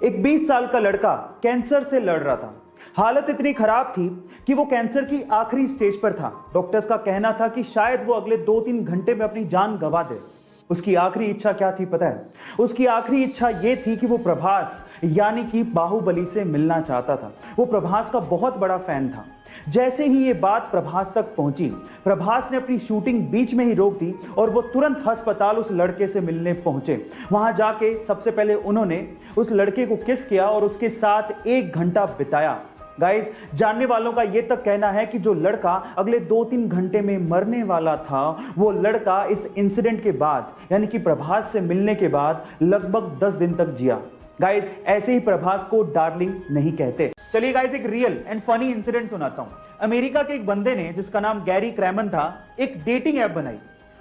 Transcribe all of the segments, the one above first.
एक 20 साल का लड़का कैंसर से लड़ रहा था। हालत इतनी खराब थी कि वो कैंसर की आखिरी स्टेज पर था। डॉक्टर्स का कहना था कि शायद वो अगले 2-3 घंटे में अपनी जान गंवा दे। उसकी आखिरी इच्छा क्या थी पता है? उसकी आखिरी इच्छा ये थी कि वो प्रभास यानी कि बाहुबली से मिलना चाहता था। वो प्रभास का बहुत बड़ा फैन था। जैसे ही ये बात प्रभास तक पहुंची, प्रभास ने अपनी शूटिंग बीच में ही रोक दी और वो तुरंत अस्पताल उस लड़के से मिलने पहुंचे। वहां जाके सबसे पहले उन्होंने उस लड़के को किस किया और उसके साथ 1 घंटा बिताया। गाइस, जानने वालों का यह तक कहना है कि जो लड़का अगले 2-3 घंटे में मरने वाला था, वो लड़का इस इंसिडेंट के बाद यानी कि प्रभास से मिलने के बाद लगभग 10 दिन तक जिया। गाइस, ऐसे ही प्रभास को डार्लिंग नहीं कहते। चलिए गाइस, एक रियल एंड फनी इंसिडेंट सुनाता हूं। अमेरिका के एक बंदे ने, जिसका नाम गैरी क्रैमन था, एक डेटिंग ऐप बनाई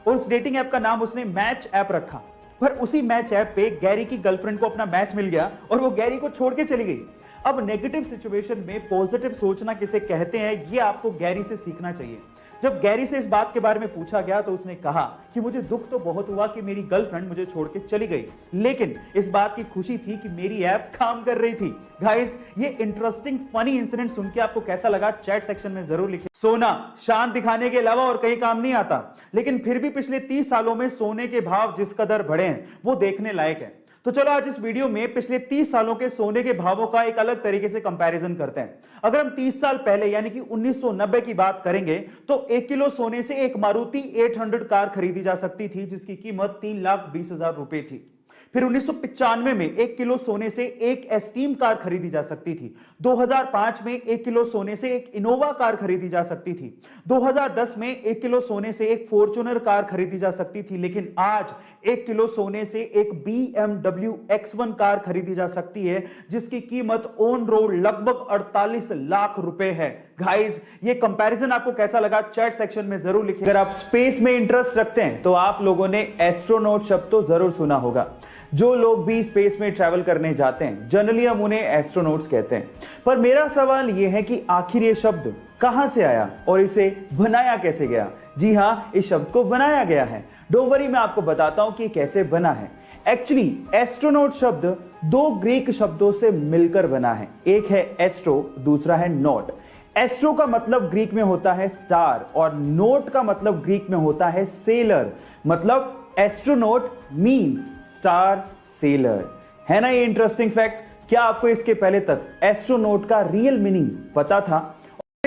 और उस डेटिंग ऐप का नाम उसने मैच ऐप रखा। पर उसी मैच ऐप पे गैरी की गर्लफ्रेंड को अपना मैच मिल गया और वो गैरी को छोड़ के चली गई। अब नेगेटिव सिचुएशन में पॉजिटिव सोचना किसे कहते हैं, ये आपको गैरी से सीखना चाहिए। जब गैरी से इस बात के बारे में पूछा गया तो उसने कहा कि मुझे दुख तो बहुत हुआ कि मेरी गर्लफ्रेंड मुझे छोड़ के चली गई, लेकिन इस बात की खुशी थी कि मेरी ऐप काम कर रही थी। गाइस, ये इंटरेस्टिंग फनी इंसिडेंट सुन के आपको कैसा लगा चैट सेक्शन में जरूर लिखिए। सोना शान दिखाने के अलावा और कहीं काम नहीं आता, लेकिन फिर भी पिछले 30 सालों में सोने के भाव जिस कदर बढ़े हैं वो देखने लायक है। तो चलो आज इस वीडियो में पिछले 30 सालों के सोने के भावों का एक अलग तरीके से कंपैरिजन करते हैं। अगर हम 30 साल पहले यानी कि 1990 की बात करेंगे तो 1 किलो सोने से एक मारुति 800 कार खरीदी जा सकती थी, जिसकी कीमत 3,20,000 रुपए थी। फिर 1995 में 1 किलो सोने से एक एस्टीम कार खरीदी जा सकती थी। 2005 में 1 किलो सोने से एक इनोवा कार खरीदी जा सकती थी। 2010 में 1 किलो सोने से एक फॉर्च्यूनर कार खरीदी जा सकती थी, लेकिन आज 1 किलो सोने से एक BMW X1 कार खरीदी जा सकती है, जिसकी कीमत ऑन रोड लगभग 48 लाख रुपए है। गाइस, ये कंपैरिजन आपको कैसा लगा चैट सेक्शन में जरूर लिखिए। अगर आप स्पेस में इंटरेस्ट रखते हैं तो आप लोगों ने एस्ट्रोनॉट शब्द तो जरूर सुना होगा। जो लोग भी स्पेस में ट्रैवल करने जाते हैं, जनरली हम उन्हें एस्ट्रोनॉट्स कहते हैं। पर मेरा सवाल यह है कि आखिर ये शब्द कहां से आया और इसे बनाया कैसे गया? जी हां, इस शब्द को बनाया गया है। डोंट वरी, मैं आपको बताता हूं कि कैसे बना है। एक्चुअली एस्ट्रोनॉट शब्द 2 ग्रीक शब्दों से मिलकर बना है। एक है एस्ट्रो, दूसरा है नॉट। एस्ट्रो का मतलब ग्रीक में होता है स्टार और नोट का मतलब ग्रीक में होता है सेलर। मतलब एस्ट्रोनॉट मींस स्टार सेलर। है ना ये इंटरेस्टिंग फैक्ट? क्या आपको इसके पहले तक एस्ट्रोनॉट का रियल मीनिंग पता था?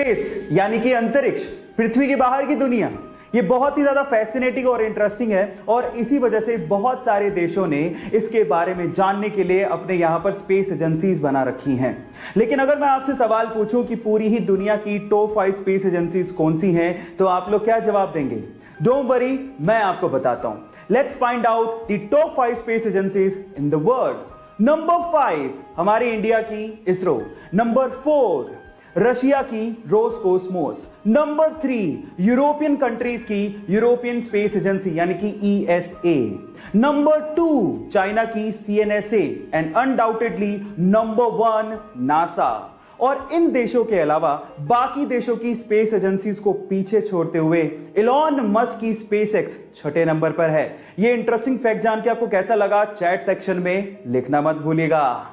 स्पेस यानी कि अंतरिक्ष, पृथ्वी के बाहर की दुनिया, ये बहुत ही ज्यादा फैसिनेटिंग और इंटरेस्टिंग है और इसी वजह से बहुत सारे देशों ने इसके बारे में जानने के लिए अपने यहां पर स्पेस एजेंसीज बना रखी हैं। लेकिन अगर मैं आपसे सवाल पूछूं कि पूरी ही दुनिया की टॉप 5 स्पेस एजेंसीज कौन सी हैं, तो आप लोग क्या जवाब देंगे? डोंट वरी, मैं आपको बताता हूं। Let's find out the top 5 space agencies in the world. Number 5 हमारी इंडिया की इसरो। नंबर 4 रशिया की रोसकोसमोस। नंबर 3 यूरोपियन कंट्रीज की यूरोपियन स्पेस एजेंसी यानी कि ESA। नंबर 2 चाइना की CNSA and undoubtedly number 1 NASA. और इन देशों के अलावा बाकी देशों की स्पेस एजेंसीज को पीछे छोड़ते हुए इलॉन मस्क की SpaceX 6ठे नंबर पर है। यह इंटरेस्टिंग फैक्ट जान के आपको कैसा लगा चैट सेक्शन में लिखना मत भूलिएगा।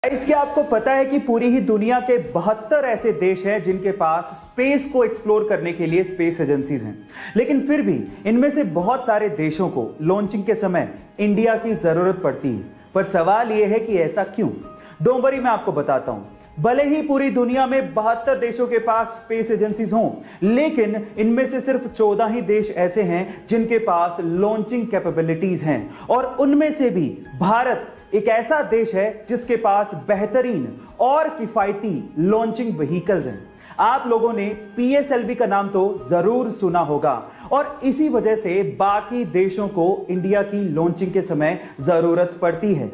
इसके आपको पता है कि पूरी ही दुनिया के 72 ऐसे देश हैं जिनके पास स्पेस को एक्सप्लोर करने के लिए स्पेस एजेंसीज हैं, लेकिन फिर भी इनमें से बहुत सारे देशों को लॉन्चिंग के समय इंडिया की जरूरत पड़ती है। पर सवाल यह है कि ऐसा क्यों? डोंट वरी, मैं आपको बताता हूं। भले ही पूरी दुनिया में 72 देशों के पास स्पेस एजेंसीज हों, लेकिन इनमें से सिर्फ 14 ही देश ऐसे हैं जिनके पास लॉन्चिंग कैपेबिलिटीज हैं और उनमें से भी भारत एक ऐसा देश है जिसके पास बेहतरीन और किफायती लॉन्चिंग व्हीकल्स हैं। आप लोगों ने PSLV का नाम तो जरूर सुना होगा और इसी वजह से बाकी देशों को इंडिया की लॉन्चिंग के समय जरूरत पड़ती है।